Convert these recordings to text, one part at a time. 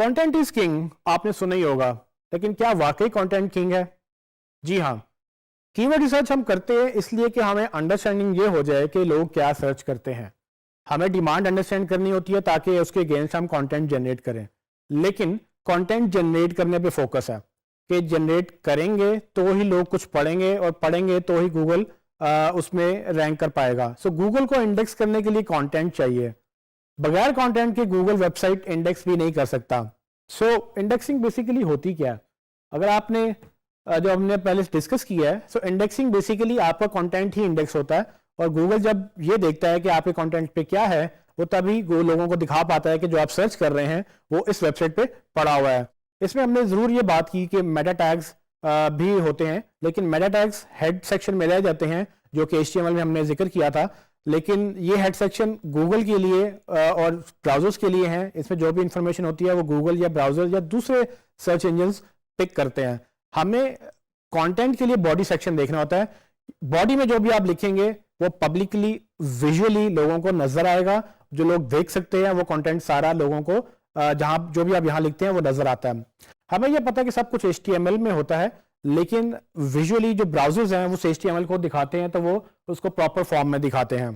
Content is king आपने सुना ही होगा, लेकिन क्या वाकई कंटेंट किंग है? जी हाँ। कीवर्ड रिसर्च हम करते हैं इसलिए कि हमें अंडरस्टैंडिंग ये हो जाए कि लोग क्या सर्च करते हैं। हमें डिमांड अंडरस्टैंड करनी होती है ताकि उसके अगेंस्ट हम कंटेंट जनरेट करें। लेकिन कंटेंट जनरेट करने पे फोकस है कि जनरेट करेंगे तो ही लोग कुछ पढ़ेंगे और पढ़ेंगे तो ही गूगल उसमें रैंक कर पाएगा। सो गूगल को इंडेक्स करने के लिए कंटेंट चाहिए। बगैर कंटेंट के गूगल वेबसाइट इंडेक्स भी नहीं कर सकता। सो इंडेक्सिंग बेसिकली होती क्या है? अगर आपने जो हमने पहले डिस्कस किया है, सो इंडेक्सिंग बेसिकली आपका कंटेंट ही इंडेक्स होता है और गूगल जब ये देखता है कि आपके कंटेंट पे क्या है वो तभी लोगों को दिखा पाता है कि जो आप सर्च कर रहे हैं वो इस वेबसाइट पे पड़ा हुआ है। इसमें हमने जरूर ये बात की कि मेटा टैग्स भी होते हैं, लेकिन मेटा टैग्स हेड सेक्शन में रह जाते हैं जो कि HTML में हमने जिक्र किया था। लेकिन ये हेड सेक्शन गूगल के लिए और ब्राउजर्स के लिए हैं। इसमें जो भी इंफॉर्मेशन होती है वो गूगल या ब्राउजर या दूसरे सर्च इंजन्स पिक करते हैं। हमें कंटेंट के लिए बॉडी सेक्शन देखना होता है। बॉडी में जो भी आप लिखेंगे वो पब्लिकली विजुअली लोगों को नजर आएगा, जो लोग देख सकते हैं वो कंटेंट सारा लोगों को जहां जो भी आप यहां लिखते हैं वो नजर आता है। हमें यह पता है कि सब कुछ HTML में होता है, लेकिन विजुअली जो ब्राउजर्स हैं वो HTML को दिखाते हैं तो वो उसको प्रॉपर फॉर्म में दिखाते हैं।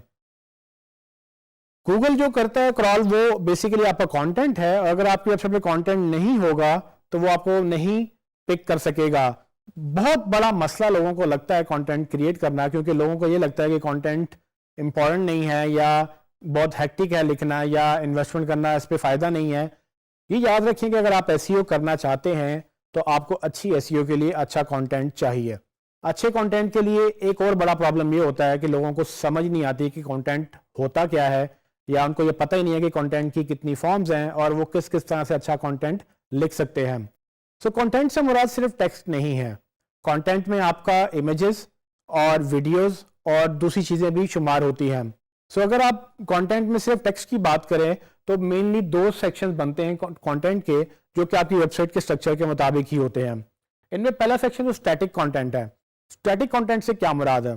गूगल जो करता है क्रॉल वो बेसिकली आपका कंटेंट है, और अगर आपकी वेबसाइट पे कंटेंट नहीं होगा तो वो आपको नहीं पिक कर सकेगा। बहुत बड़ा मसला लोगों को लगता है कंटेंट क्रिएट करना, क्योंकि लोगों को ये लगता है कि कंटेंट इंपॉर्टेंट नहीं है या बहुत हेक्टिक है लिखना या इन्वेस्टमेंट करना इस पर फायदा नहीं है। ये याद रखें कि अगर आप SEO करना चाहते हैं तो आपको अच्छी SEO के लिए अच्छा कंटेंट चाहिए। अच्छे कंटेंट के लिए एक और बड़ा प्रॉब्लम ये होता है कि लोगों को समझ नहीं आती कि कंटेंट होता क्या है, या उनको ये पता ही नहीं है कि कंटेंट की कितनी फॉर्म्स हैं और वो किस किस तरह से अच्छा कंटेंट लिख सकते हैं। सो कंटेंट से मुराद सिर्फ टेक्स्ट नहीं है। कंटेंट में आपका इमेजेस और वीडियोस और दूसरी चीज़ें भी शुमार होती हैं। सो अगर आप कंटेंट में सिर्फ टेक्स्ट की बात करें तो मेनली 2 सेक्शंस बनते हैं कंटेंट के, जो कि आपकी वेबसाइट के स्ट्रक्चर के मुताबिक ही होते हैं। इनमें पहला सेक्शन जो स्टैटिक कंटेंट है। स्टैटिक कंटेंट से क्या मुराद है?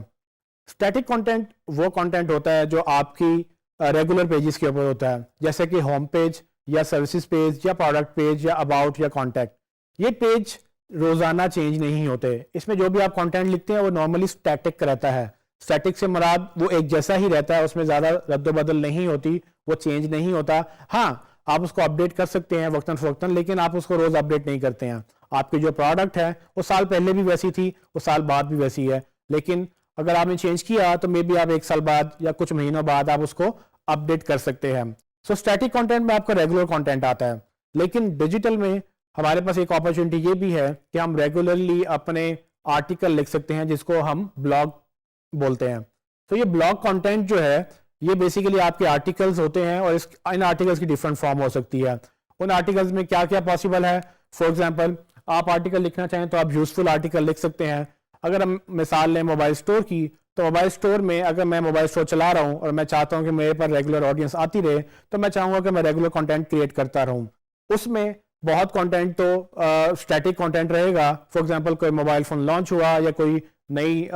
स्टैटिक कंटेंट वो कंटेंट होता है जो आपकी रेगुलर पेजेस के ऊपर होता है, जैसे कि होम पेज या सर्विसेज पेज या प्रोडक्ट पेज या अबाउट या कॉन्टैक्ट। ये पेज रोजाना चेंज नहीं होते। इसमें जो भी आप कंटेंट लिखते हैं वो नॉर्मली स्टैटिक रहता है। स्टैटिक से मुराद वो एक जैसा ही रहता है, उसमें ज्यादा रद्दोबदल नहीं होती, वो चेंज नहीं होता। हाँ, आप उसको अपडेट कर सकते हैं वक्तन फवक्तन, लेकिन आप उसको रोज अपडेट नहीं करते हैं। आपकी जो प्रोडक्ट है वो साल पहले भी वैसी थी, वो साल बाद भी वैसी है, लेकिन अगर आपने चेंज किया तो मे बी आप 1 साल बाद या कुछ महीनों बाद आप उसको अपडेट कर सकते हैं। सो स्टैटिक कंटेंट में आपका रेगुलर कंटेंट आता है, लेकिन डिजिटल में हमारे पास एक अपॉर्चुनिटी ये भी है कि हम रेगुलरली अपने आर्टिकल लिख सकते हैं, जिसको हम ब्लॉग बोलते हैं। तो ये ब्लॉग कंटेंट जो है ये बेसिकली आपके आर्टिकल्स होते हैं, और इन आर्टिकल्स की डिफरेंट फॉर्म हो सकती है। उन आर्टिकल्स में क्या क्या पॉसिबल है? फॉर एग्जांपल, आप आर्टिकल लिखना चाहें तो आप यूजफुल आर्टिकल लिख सकते हैं। अगर हम मिसाल लें मोबाइल स्टोर की, तो मोबाइल स्टोर में अगर मैं मोबाइल स्टोर चला रहा हूं और मैं चाहता हूं कि मेरे पर रेगुलर ऑडियंस आती रहे, तो मैं चाहूंगा कि मैं रेगुलर कंटेंट क्रिएट करता रहूं। उसमें बहुत कंटेंट तो स्टैटिक कंटेंट रहेगा। फॉर एग्जांपल, कोई मोबाइल फोन लॉन्च हुआ या कोई नई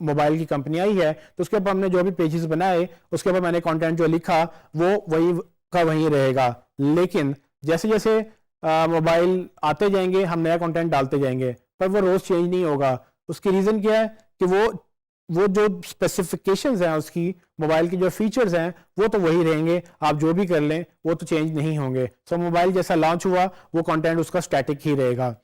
मोबाइल की कंपनी आई है, तो उसके ऊपर हमने जो भी पेजेस बनाए उसके ऊपर मैंने कंटेंट जो लिखा वो वही का वही रहेगा। लेकिन जैसे जैसे मोबाइल आते जाएंगे हम नया कंटेंट डालते जाएंगे, पर वो रोज चेंज नहीं होगा। उसकी रीजन क्या है कि वो जो स्पेसिफिकेशंस हैं उसकी, मोबाइल की जो फीचर्स हैं वो तो वही रहेंगे, आप जो भी कर लें वो तो चेंज नहीं होंगे। सो मोबाइल जैसा लॉन्च हुआ वो कंटेंट उसका स्टैटिक ही रहेगा।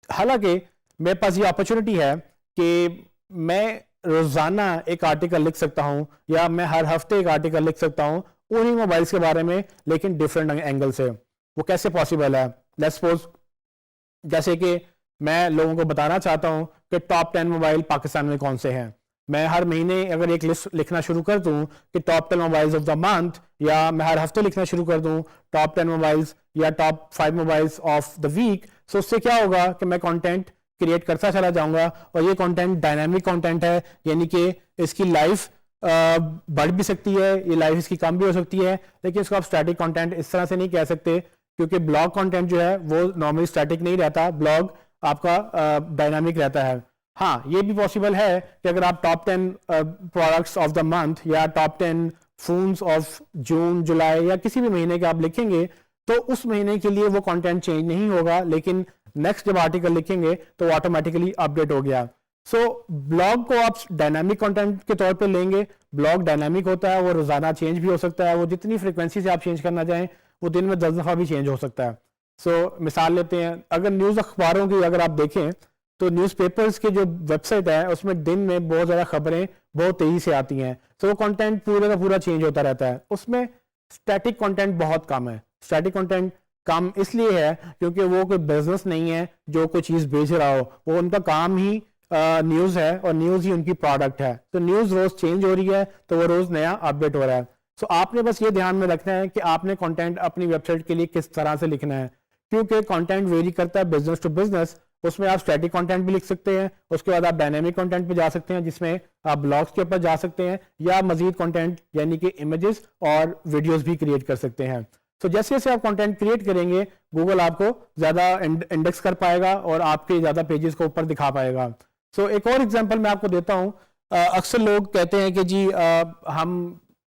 हालांकि मेरे पास ये अपॉर्चुनिटी है कि मैं रोजाना एक आर्टिकल लिख सकता हूं या मैं हर हफ्ते एक आर्टिकल लिख सकता हूं उन्हीं मोबाइल्स के बारे में, लेकिन डिफरेंट एंगल से। वो कैसे पॉसिबल है? लेट्स सपोज, जैसे कि मैं लोगों को बताना चाहता हूं कि टॉप 10 मोबाइल पाकिस्तान में कौन से हैं। मैं हर महीने अगर एक लिस्ट लिखना शुरू कर दूं कि top 10 mobiles of the month, या मैं हर हफ्ते लिखना शुरू कर दूं टॉप 10 मोबाइल्स या top 5 mobiles of the week, so उससे क्या होगा कि मैं कंटेंट क्रिएट करता चला जाऊंगा, और ये कंटेंट डायनामिक कंटेंट है, यानी कि इसकी लाइफ बढ़ भी सकती है, ये लाइफ इसकी कम भी हो सकती है। लेकिन इसको आप स्टैटिक कंटेंट इस तरह से नहीं कह सकते, क्योंकि ब्लॉग कंटेंट जो है वो नॉर्मली स्टैटिक नहीं रहता, ब्लॉग आपका डायनामिक रहता है। हाँ, ये भी पॉसिबल है कि अगर आप top 10 products of the month या टॉप 10 फोन्स ऑफ जून जुलाई या किसी भी महीने के आप लिखेंगे, तो उस महीने के लिए वो कंटेंट चेंज नहीं होगा, लेकिन नेक्स्ट जब आर्टिकल लिखेंगे तो वो ऑटोमेटिकली अपडेट हो गया। सो ब्लॉग को आप डायनामिक कंटेंट के तौर पे लेंगे। ब्लॉग डायनामिक होता है, वो रोजाना चेंज भी हो सकता है, वो जितनी फ्रिक्वेंसी से आप चेंज करना चाहें वो दिन में 10 दफा भी चेंज हो सकता है। सो मिसाल लेते हैं, अगर न्यूज़ अखबारों की अगर आप देखें तो न्यूज़पेपर्स के जो वेबसाइट है उसमें दिन में बहुत ज़्यादा खबरें बहुत तेज़ी से आती हैं, तो वो कंटेंट पूरे का पूरा चेंज होता रहता है। उसमें स्टैटिक कंटेंट बहुत कम है। स्टैटिक कंटेंट कम इसलिए है क्योंकि वो कोई बिजनेस नहीं है जो कोई चीज़ बेच रहा हो, वो उनका काम ही न्यूज़ है और न्यूज़ ही उनकी प्रोडक्ट है। तो न्यूज़ रोज़ चेंज हो रही है, तो वो रोज़ नया अपडेट हो रहा है। सो आपने बस ये ध्यान में रखना है कि आपने कंटेंट अपनी वेबसाइट के लिए किस तरह से लिखना है, क्योंकि कंटेंट वेरी करता है बिजनेस टू बिजनेस। उसमें आप स्टैटिक कंटेंट भी लिख सकते हैं, उसके बाद आप डायनेमिक कंटेंट पे जा सकते हैं जिसमें आप ब्लॉग्स के ऊपर जा सकते हैं, या मजीद कंटेंट यानी कि इमेजेस और वीडियोस भी क्रिएट कर सकते हैं। तो जैसे जैसे आप कंटेंट क्रिएट करेंगे गूगल आपको ज़्यादा इंडेक्स कर पाएगा और आपके ज़्यादा पेजेस को ऊपर दिखा पाएगा। सो एक और एग्जांपल मैं आपको देता हूँ। अक्सर लोग कहते हैं कि जी हम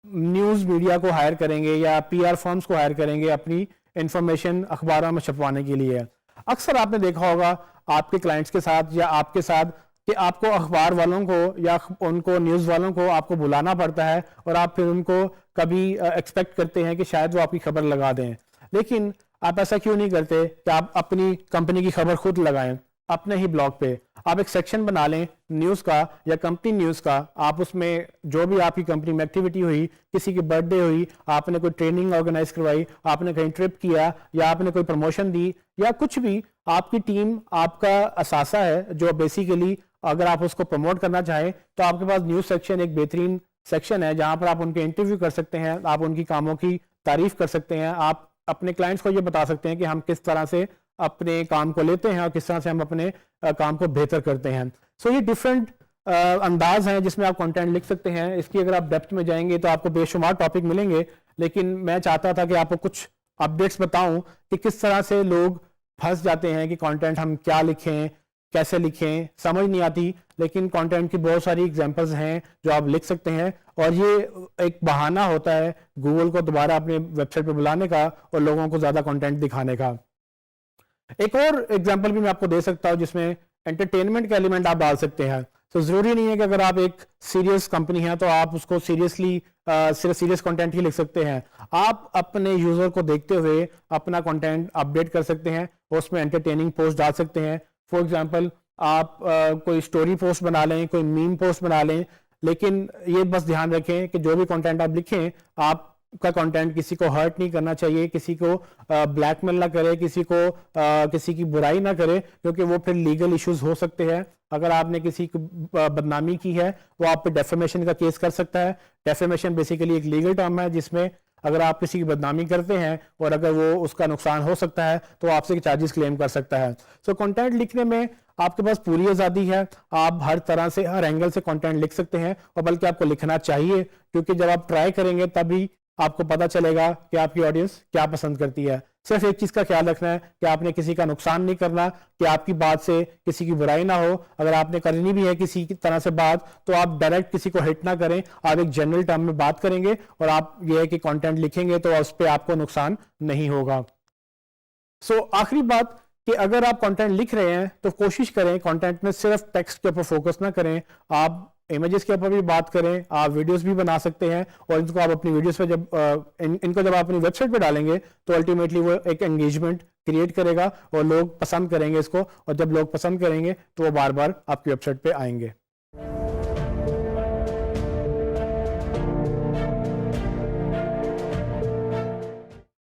न्यूज़ मीडिया को हायर करेंगे या पीआर फर्म्स को हायर करेंगे अपनी इंफॉर्मेशन अखबारों में छपवाने के लिए। अक्सर आपने देखा होगा आपके क्लाइंट्स के साथ या आपके साथ कि आपको अखबार वालों को या उनको न्यूज़ वालों को आपको बुलाना पड़ता है और आप फिर उनको कभी एक्सपेक्ट करते हैं कि शायद वो आपकी खबर लगा दें, लेकिन आप ऐसा क्यों नहीं करते कि आप अपनी कंपनी की खबर खुद लगाएं अपने ही ब्लॉग पे। आप एक सेक्शन बना लें न्यूज़ का या कंपनी न्यूज़ का, आप उसमें जो भी आपकी कंपनी में एक्टिविटी हुई, किसी की बर्थडे हुई, आपने कोई ट्रेनिंग ऑर्गेनाइज करवाई, आपने कहीं ट्रिप किया या आपने कोई प्रमोशन दी या कुछ भी, आपकी टीम आपका असासा है जो बेसिकली अगर आप उसको प्रमोट करना चाहें तो आपके पास न्यूज़ सेक्शन एक बेहतरीन सेक्शन है जहां पर आप उनके इंटरव्यू कर सकते हैं, आप उनकी कामों की तारीफ कर सकते हैं, आप अपने क्लाइंट्स को ये बता सकते हैं कि हम किस तरह से अपने काम को लेते हैं और किस तरह से हम अपने काम को बेहतर करते हैं। सो ये डिफरेंट अंदाज हैं जिसमें आप कंटेंट लिख सकते हैं। इसकी अगर आप डेप्थ में जाएंगे तो आपको बेशुमार टॉपिक मिलेंगे, लेकिन मैं चाहता था कि आपको कुछ अपडेट्स बताऊं कि किस तरह से लोग फंस जाते हैं कि कंटेंट हम क्या लिखें, कैसे लिखें, समझ नहीं आती। लेकिन कंटेंट की बहुत सारी एग्जांपल्स हैं जो आप लिख सकते हैं और ये एक बहाना होता है गूगल को दोबारा अपने वेबसाइट पे बुलाने का और लोगों को ज़्यादा कंटेंट दिखाने का। एक और एग्जांपल भी मैं आपको दे सकता हूं जिसमें एंटरटेनमेंट का एलिमेंट आप डाल सकते हैं। तो ज़रूरी नहीं है कि अगर आप एक सीरियस कंपनी है तो आप उसको सीरियसली सिर्फ सीरियस कंटेंट ही लिख सकते हैं। आप अपने यूज़र को देखते हुए अपना कंटेंट अपडेट कर सकते हैं, उसमें एंटरटेनिंग पोस्ट डाल सकते हैं। फॉर एग्जांपल आप कोई स्टोरी पोस्ट बना लें, कोई मीम पोस्ट बना लें, लेकिन ये बस ध्यान रखें कि जो भी कंटेंट आप लिखें आपका कंटेंट किसी को हर्ट नहीं करना चाहिए, किसी को ब्लैकमेल ना करे, किसी की बुराई ना करे, क्योंकि वो फिर लीगल इश्यूज हो सकते हैं। अगर आपने किसी की बदनामी की है वो आप पे डेफेमेशन का केस कर सकता है। डेफेमेशन बेसिकली एक लीगल टर्म है जिसमें अगर आप किसी की बदनामी करते हैं और अगर वो उसका नुकसान हो सकता है तो आपसे चार्जेस क्लेम कर सकता है। सो कंटेंट लिखने में आपके पास पूरी आज़ादी है, आप हर तरह से हर एंगल से कंटेंट लिख सकते हैं और बल्कि आपको लिखना चाहिए, क्योंकि जब आप ट्राई करेंगे तभी आपको पता चलेगा कि आपकी ऑडियंस क्या पसंद करती है। सिर्फ एक चीज़ का ख्याल रखना है कि आपने किसी का नुकसान नहीं करना, कि आपकी बात से किसी की बुराई ना हो। अगर आपने करनी भी है किसी की तरह से बात तो आप डायरेक्ट किसी को हिट ना करें, आप एक जनरल टर्म में बात करेंगे और आप ये है कि कंटेंट लिखेंगे तो उस पर आपको नुकसान नहीं होगा। सो आखिरी बात कि अगर आप कंटेंट लिख रहे हैं तो कोशिश करें कंटेंट में सिर्फ टेक्स्ट के ऊपर फोकस ना करें, आप इमेजेस के ऊपर भी बात करें, आप वीडियोस भी बना सकते हैं और इनको आप अपनी वीडियोस पे इनको जब आप अपनी वेबसाइट पे डालेंगे तो अल्टीमेटली वो एक एंगेजमेंट क्रिएट करेगा और लोग पसंद करेंगे इसको, और जब लोग पसंद करेंगे तो वो बार बार आपकी वेबसाइट पे आएंगे।